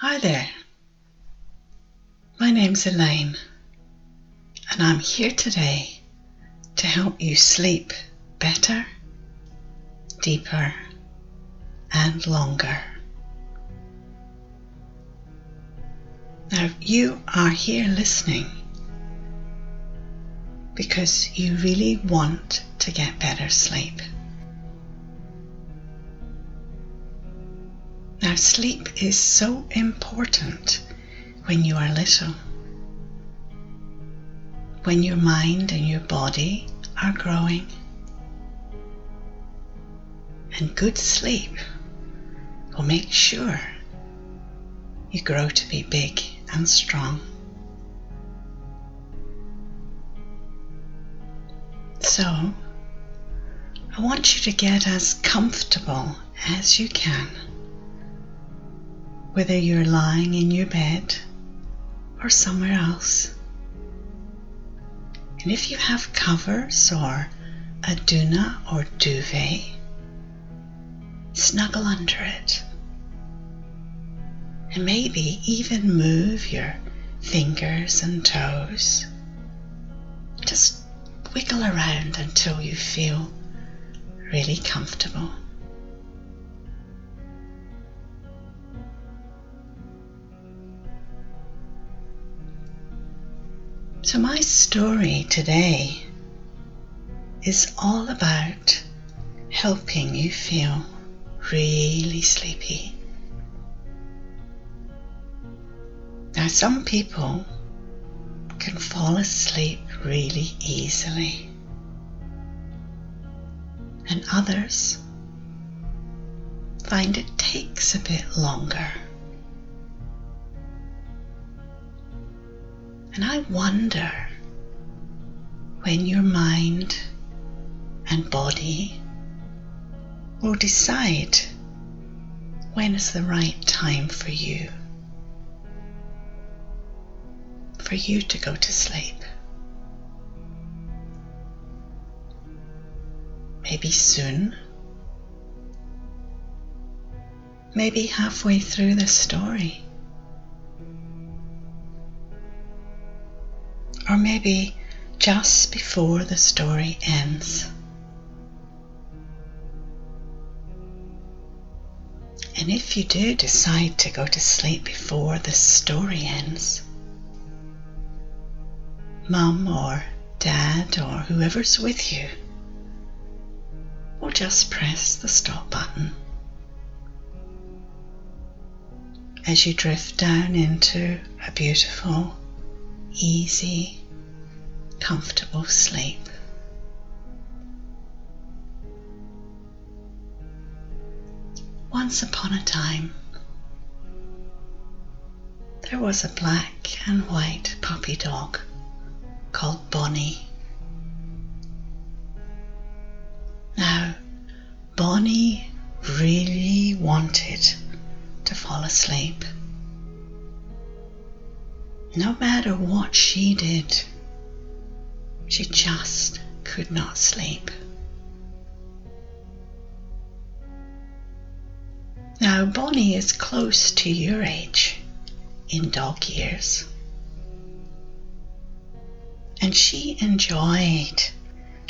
Hi there, my name's Elaine and I'm here today to help you sleep better, deeper and longer. Now you are here listening because you really want to get better sleep. Now sleep is so important when you are little, when your mind and your body are growing. And good sleep will make sure you grow to be big and strong. So, I want you to get as comfortable as you can, whether you're lying in your bed or somewhere else. And if you have covers or a doona or duvet, snuggle under it. And maybe even move your fingers and toes. Just wiggle around until you feel really comfortable. So my story today is all about helping you feel really sleepy. Now some people can fall asleep really easily, and others find it takes a bit longer. And I wonder when your mind and body will decide when is the right time for you to go to sleep. Maybe soon, maybe halfway through the story, or maybe just before the story ends. And if you do decide to go to sleep before the story ends, Mum or Dad or whoever's with you will just press the stop button as you drift down into a beautiful, easy, comfortable sleep. Once upon a time, there was a black and white puppy dog called Bonnie. Now, Bonnie really wanted to fall asleep. No matter what she did, she just could not sleep. Now, Bonnie is close to your age in dog years, and she enjoyed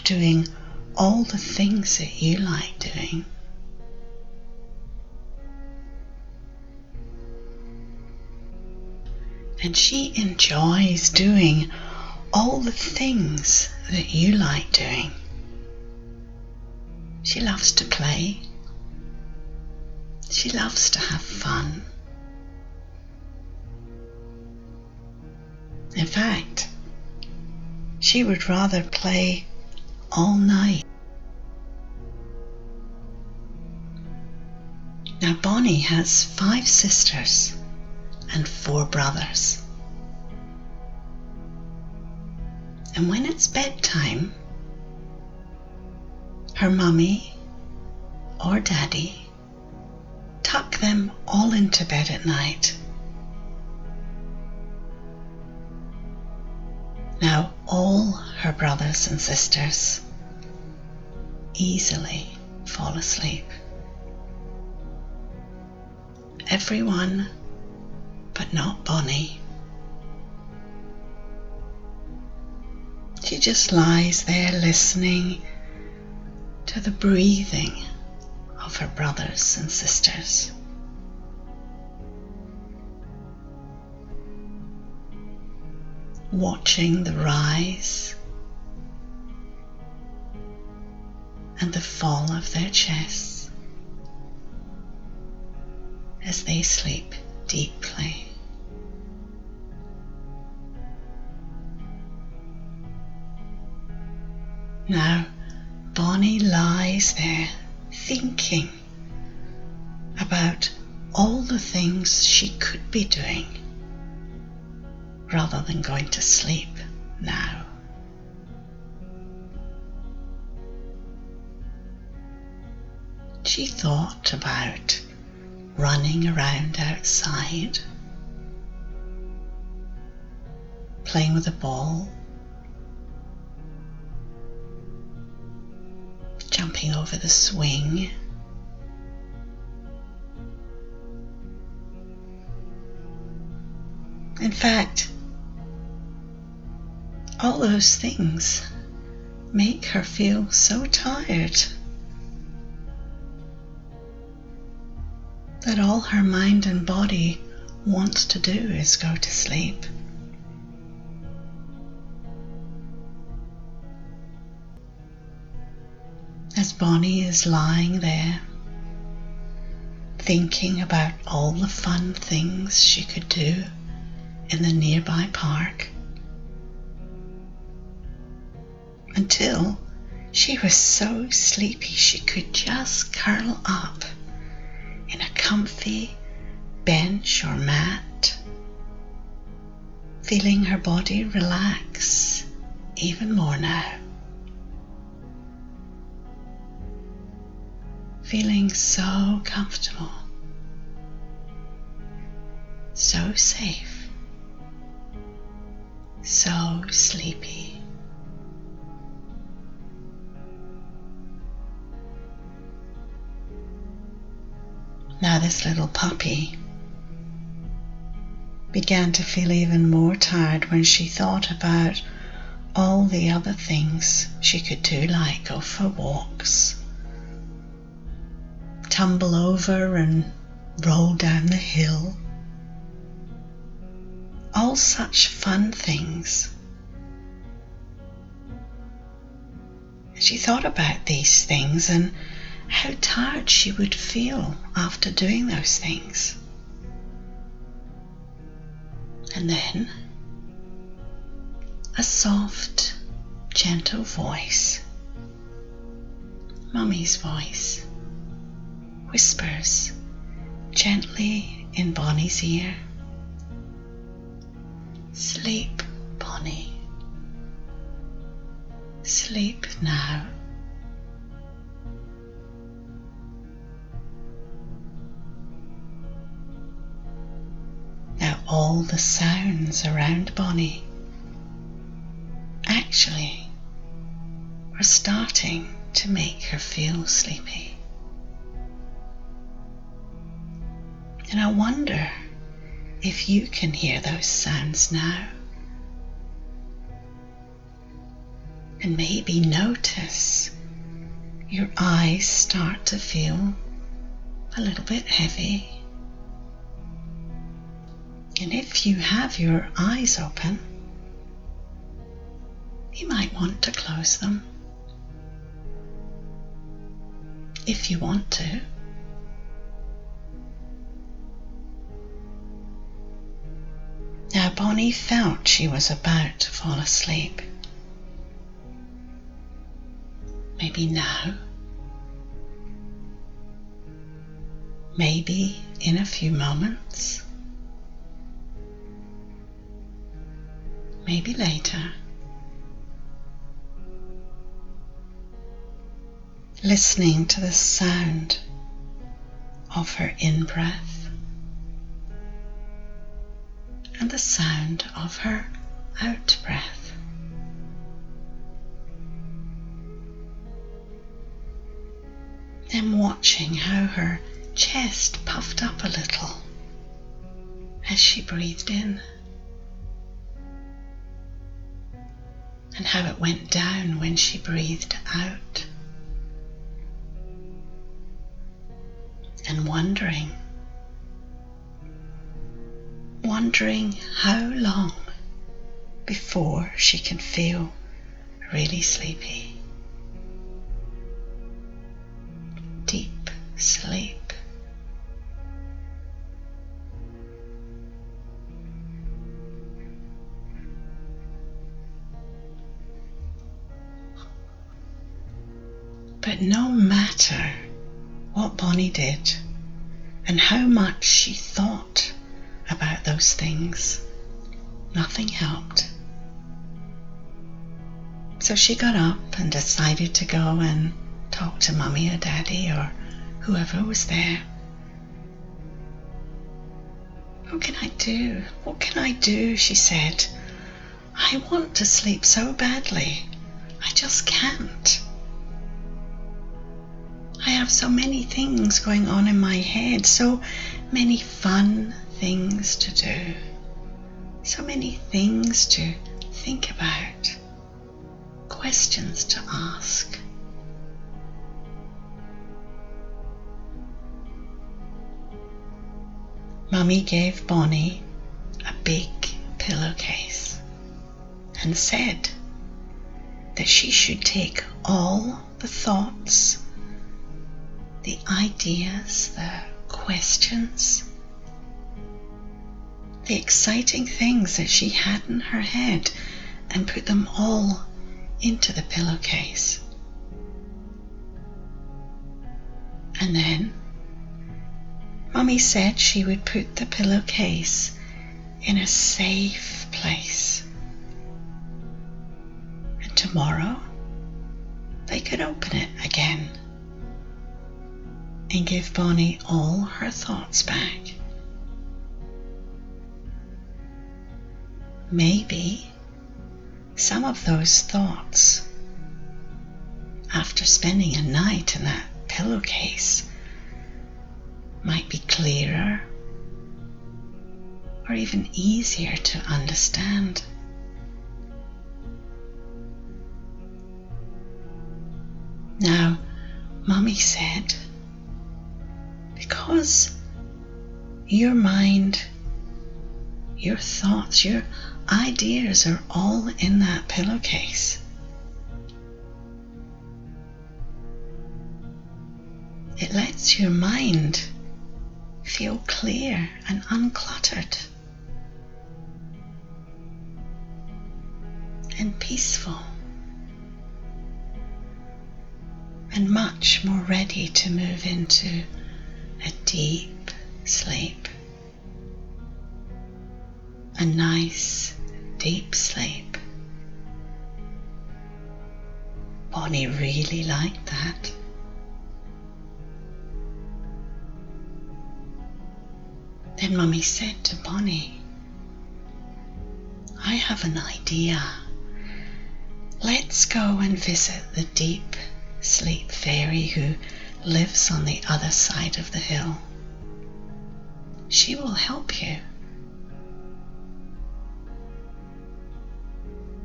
doing all the things that you like doing. And she enjoys doing all the things that you like doing. She loves to play. She loves to have fun. In fact, she would rather play all night. Now Bonnie has 5 sisters and 4 brothers. And when it's bedtime, her mummy or daddy tuck them all into bed at night. Now all her brothers and sisters easily fall asleep. Everyone but not Bonnie. She just lies there listening to the breathing of her brothers and sisters. Watching the rise and the fall of their chests as they sleep deeply. Now, Bonnie lies there thinking about all the things she could be doing rather than going to sleep now. She thought about running around outside, playing with a ball, jumping over the swing, in fact, all those things make her feel so tired that all her mind and body wants to do is go to sleep. As Bonnie is lying there, thinking about all the fun things she could do in the nearby park, until she was so sleepy she could just curl up in a comfy bench or mat, feeling her body relax even more now. Feeling so comfortable, so safe, so sleepy. Now this little puppy began to feel even more tired when she thought about all the other things she could do, like go for walks, tumble over and roll down the hill. All such fun things. She thought about these things and how tired she would feel after doing those things. And then a soft, gentle voice, Mummy's voice, whispers gently in Bonnie's ear, "Sleep, Bonnie. Sleep now." Now all the sounds around Bonnie actually were starting to make her feel sleepy. And I wonder if you can hear those sounds now. And maybe notice your eyes start to feel a little bit heavy. And if you have your eyes open, you might want to close them. If you want to. Now Bonnie felt she was about to fall asleep. Maybe now. Maybe in a few moments. Maybe later. Listening to the sound of her in-breath and the sound of her out-breath. Then watching how her chest puffed up a little as she breathed in, and how it went down when she breathed out, and wondering how long before she can feel really sleepy. Deep sleep. But no matter what Bonnie did and how much she thought about those things, nothing helped. So she got up and decided to go and talk to Mummy or Daddy or whoever was there. What can I do? What can I do? She said. I want to sleep so badly. I just can't. I have so many things going on in my head, so many fun things to do, so many things to think about, questions to ask. Mummy gave Bonnie a big pillowcase and said that she should take all the thoughts, the ideas, the questions, the exciting things that she had in her head and put them all into the pillowcase. And then Mummy said she would put the pillowcase in a safe place. And tomorrow they could open it again and give Bonnie all her thoughts back. Maybe some of those thoughts, after spending a night in that pillowcase, might be clearer or even easier to understand. Now, Mummy said, because your mind, your thoughts, your ideas are all in that pillowcase, it lets your mind feel clear and uncluttered and peaceful and much more ready to move into a deep sleep, a nice deep sleep. Bonnie really liked that. Then Mummy said to Bonnie, I have an idea. Let's go and visit the deep sleep fairy who lives on the other side of the hill. She will help you.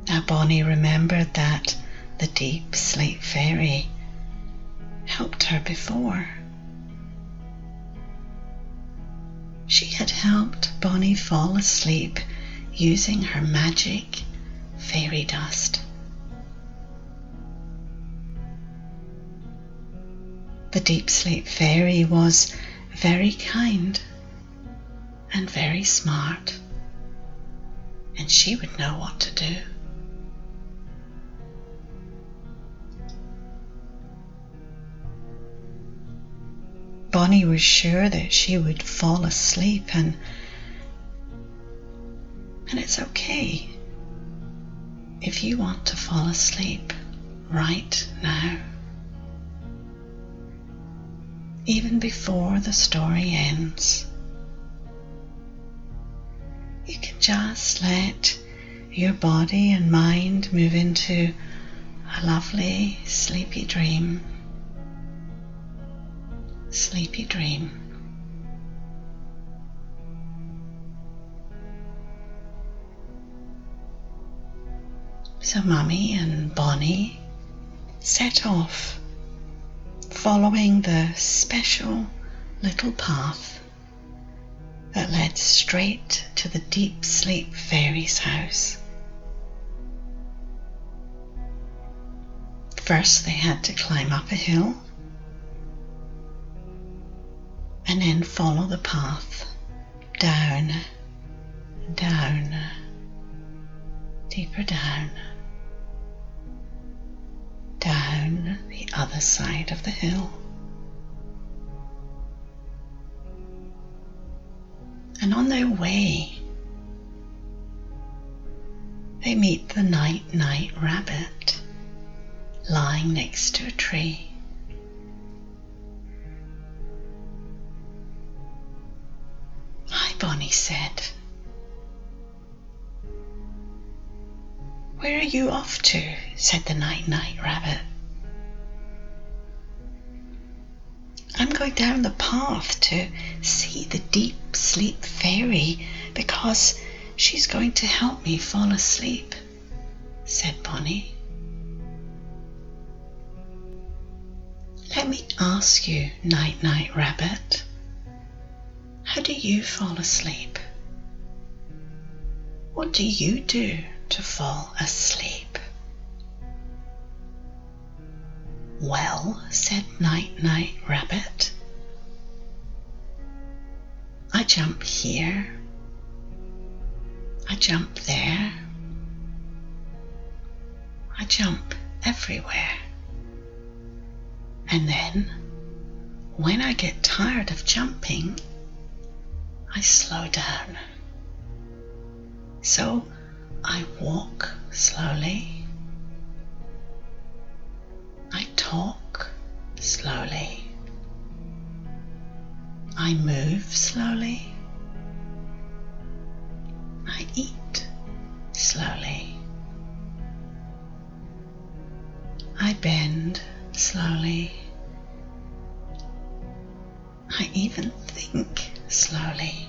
Now Bonnie remembered that the deep sleep fairy helped her before. She had helped Bonnie fall asleep using her magic fairy dust. The deep sleep fairy was very kind and very smart, and she would know what to do. Bonnie was sure that she would fall asleep, and it's okay if you want to fall asleep right now. Even before the story ends, you can just let your body and mind move into a lovely sleepy dream. Sleepy dream. So Mummy and Bonnie set off, following the special little path that led straight to the deep sleep fairy's house. First they had to climb up a hill and then follow the path down, down, deeper down, down the other side of the hill. And on their way, they meet the night-night rabbit lying next to a tree. "Hi," Bonnie said. "Where are you off to?" said the night-night rabbit. "I'm going down the path to see the deep sleep fairy because she's going to help me fall asleep," said Bonnie. "Let me ask you, night-night rabbit, how do you fall asleep? What do you do to fall asleep?" "Well," said Night-Night Rabbit, "I jump here, I jump there, I jump everywhere. And then, when I get tired of jumping, I slow down. So I walk slowly, I talk slowly, I move slowly, I eat slowly, I bend slowly, I even think slowly.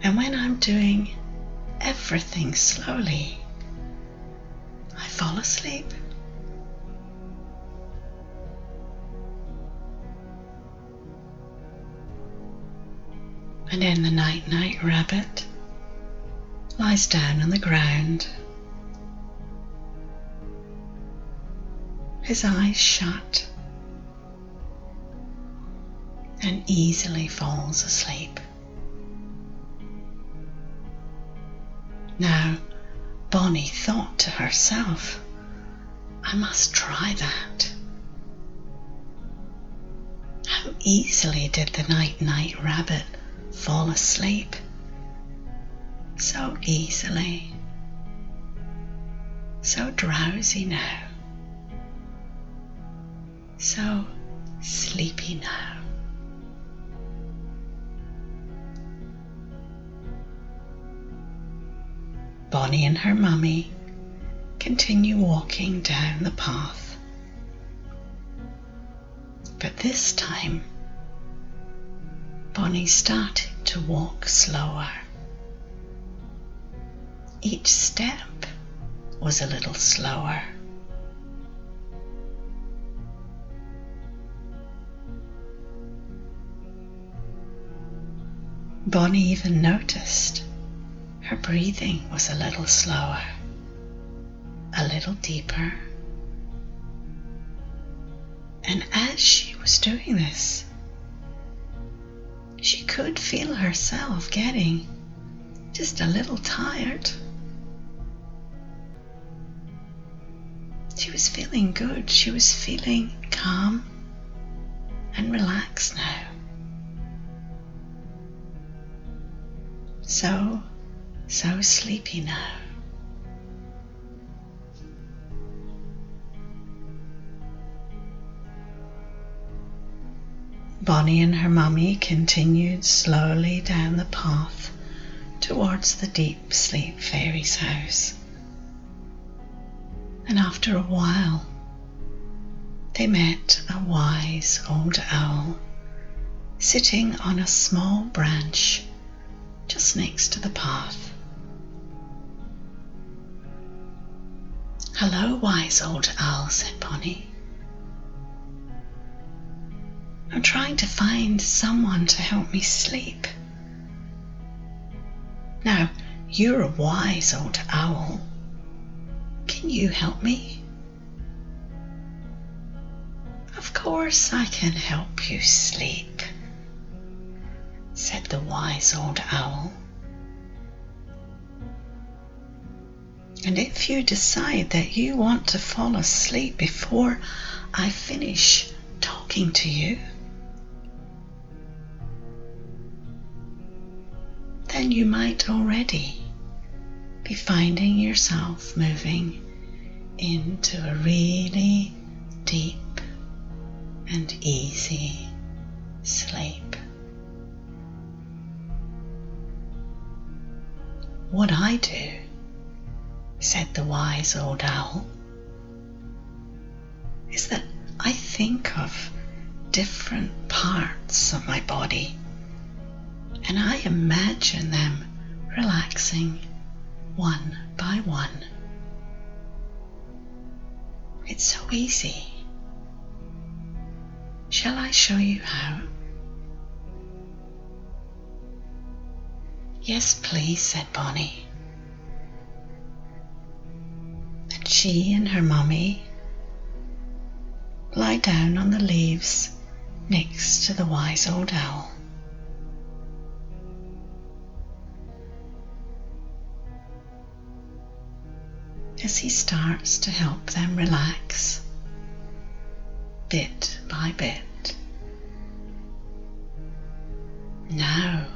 And when I'm doing everything slowly, I fall asleep." And then the Night-Night Rabbit lies down on the ground, his eyes shut, and easily falls asleep. Now, Bonnie thought to herself, "I must try that." How easily did the Night-Night Rabbit fall asleep? So easily, so drowsy now, so sleepy now. Bonnie and her mummy continue walking down the path. But this time, Bonnie started to walk slower. Each step was a little slower. Bonnie even noticed her breathing was a little slower, a little deeper. And as she was doing this, she could feel herself getting just a little tired. She was feeling good. She was feeling calm and relaxed now. So sleepy now. Bonnie and her mummy continued slowly down the path towards the deep sleep fairy's house. And after a while, they met a wise old owl sitting on a small branch just next to the path. "Hello, wise old owl," said Bonnie. "I'm trying to find someone to help me sleep." "Now, you're a wise old owl. Can you help me?" "Of course I can help you sleep," said the wise old owl. "And if you decide that you want to fall asleep before I finish talking to you, then you might already be finding yourself moving into a really deep and easy sleep. What I do," said the wise old owl, "is that I think of different parts of my body and I imagine them relaxing one by one. It's so easy. Shall I show you how?" "Yes, please," said Bonnie. And she and her mummy lie down on the leaves next to the wise old owl. As he starts to help them relax, bit by bit. "Now,"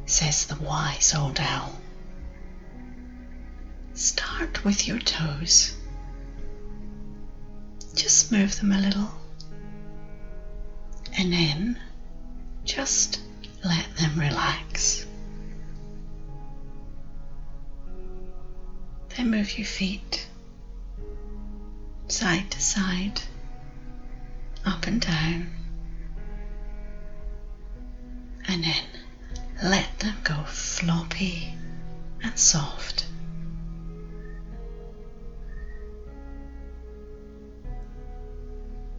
says the wise old owl, "start with your toes. Just move them a little, and then just let them relax. Then move your feet side to side, up and down, and then let them go floppy and soft.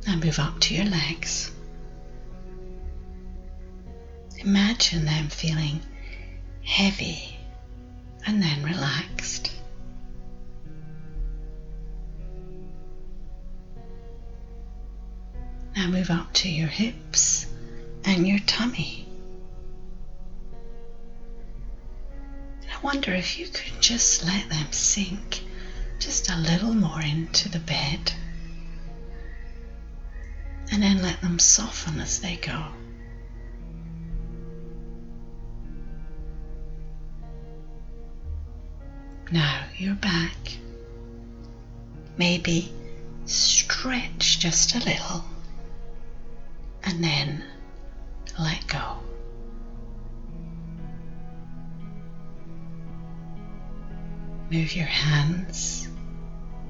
Now move up to your legs. Imagine them feeling heavy and then relaxed. Now move up to your hips and your tummy. And I wonder if you could just let them sink just a little more into the bed, and then let them soften as they go. Now your back, maybe stretch just a little, and then let go. Move your hands,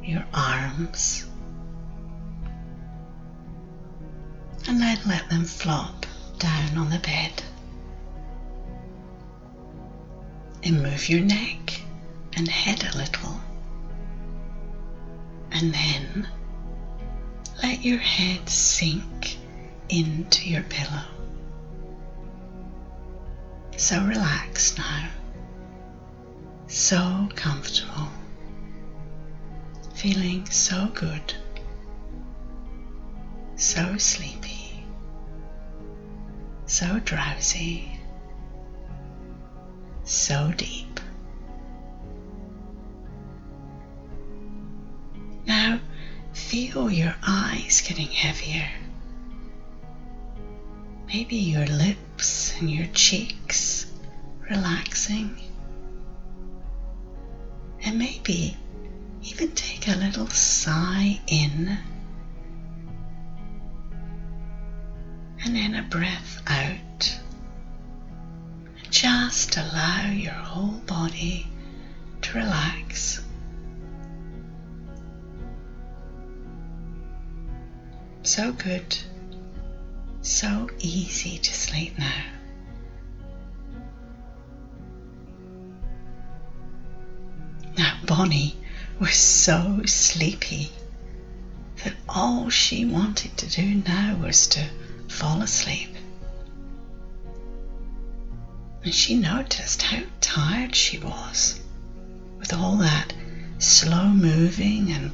your arms, and then let them flop down on the bed. And move your neck and head a little, and then let your head sink into your pillow. So relaxed now, so comfortable, feeling so good, so sleepy, so drowsy, so deep. Now feel your eyes getting heavier. Maybe your lips and your cheeks relaxing. And maybe even take a little sigh in and then a breath out. And just allow your whole body to relax. So good, so easy to sleep now. Now Bonnie was so sleepy that all she wanted to do now was to fall asleep. And she noticed how tired she was with all that slow moving and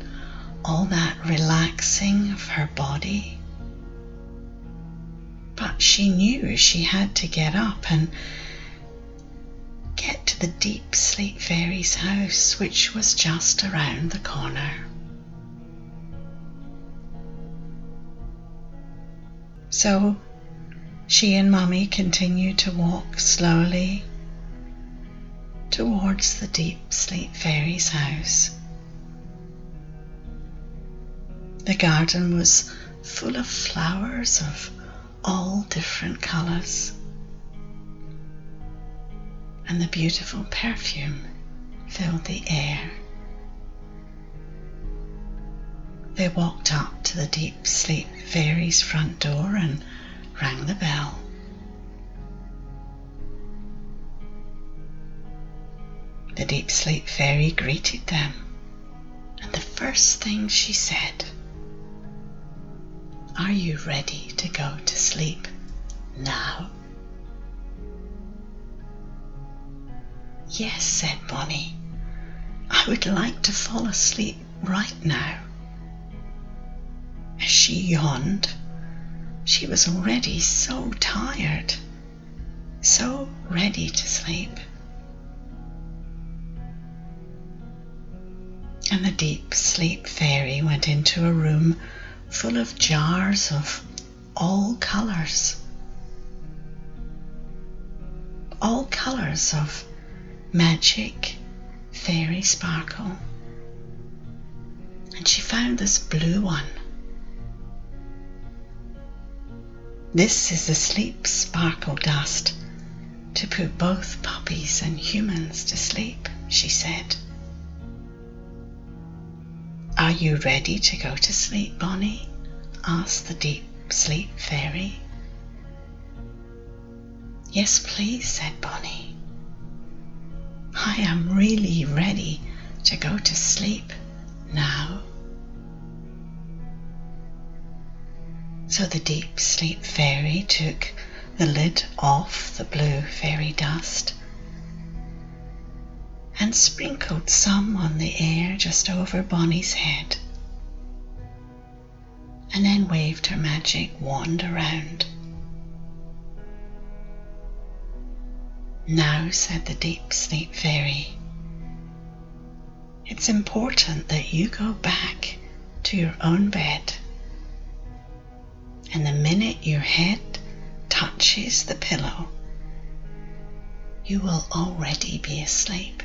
all that relaxing of her body. But she knew she had to get up and get to the deep sleep fairy's house, which was just around the corner. So she and Mummy continued to walk slowly towards the deep sleep fairy's house. The garden was full of flowers of all different colours, and the beautiful perfume filled the air. They walked up to the deep sleep fairy's front door and rang the bell. The deep sleep fairy greeted them, and the first thing she said, "Are you ready to go to sleep now?" "Yes," said Bonnie. "I would like to fall asleep right now." As she yawned, she was already so tired, so ready to sleep. And the deep sleep fairy went into a room full of jars of all colours of magic fairy sparkle. And she found this blue one. "This is the sleep sparkle dust to put both puppies and humans to sleep," she said. "Are you ready to go to sleep, Bonnie?" asked the deep sleep fairy. "Yes, please," said Bonnie. "I am really ready to go to sleep now." So the deep sleep fairy took the lid off the blue fairy dust and sprinkled some on the air just over Bonnie's head, and then waved her magic wand around. "Now," said the deep sleep fairy, "it's important that you go back to your own bed, and the minute your head touches the pillow, you will already be asleep.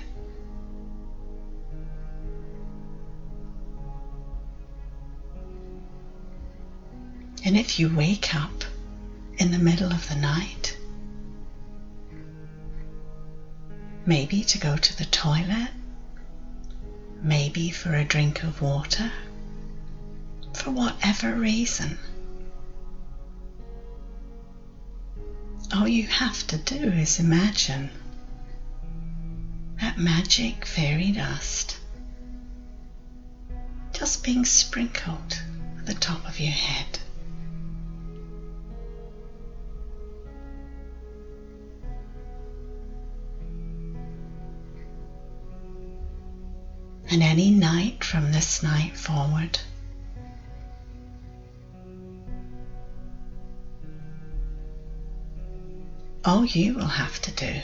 And if you wake up in the middle of the night, maybe to go to the toilet, maybe for a drink of water, for whatever reason, all you have to do is imagine that magic fairy dust just being sprinkled at the top of your head. And any night from this night forward, all you will have to do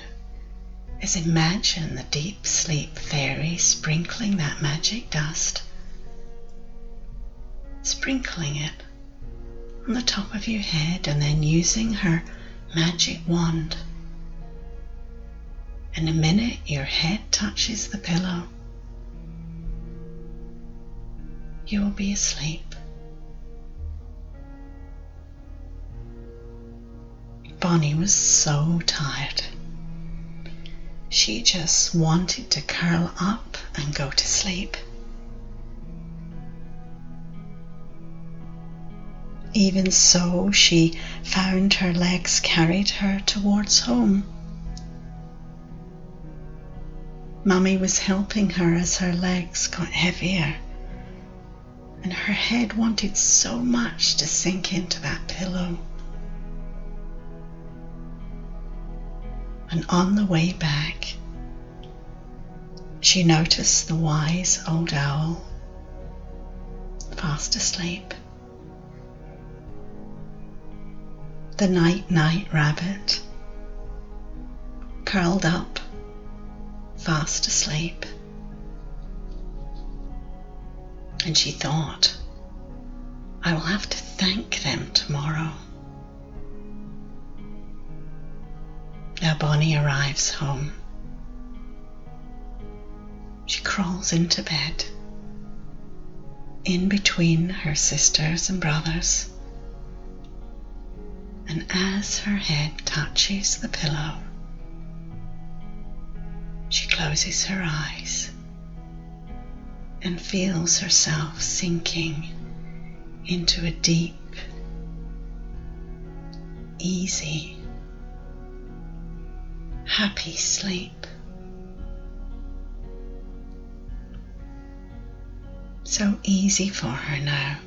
is imagine the deep sleep fairy sprinkling that magic dust, sprinkling it on the top of your head, and then using her magic wand. And the minute your head touches the pillow, you will be asleep. Bonnie was so tired. She just wanted to curl up and go to sleep. Even so, she found her legs carried her towards home. Mummy was helping her as her legs got heavier, and her head wanted so much to sink into that pillow. And on the way back, she noticed the wise old owl fast asleep, the night-night rabbit curled up fast asleep. And she thought, I will have to thank them tomorrow. Now Bonnie arrives home. She crawls into bed, in between her sisters and brothers, and as her head touches the pillow, she closes her eyes and feels herself sinking into a deep, easy, happy sleep. So easy for her now,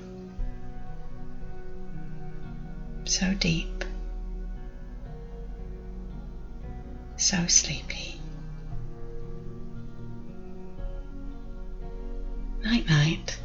so deep, so sleepy. Night night.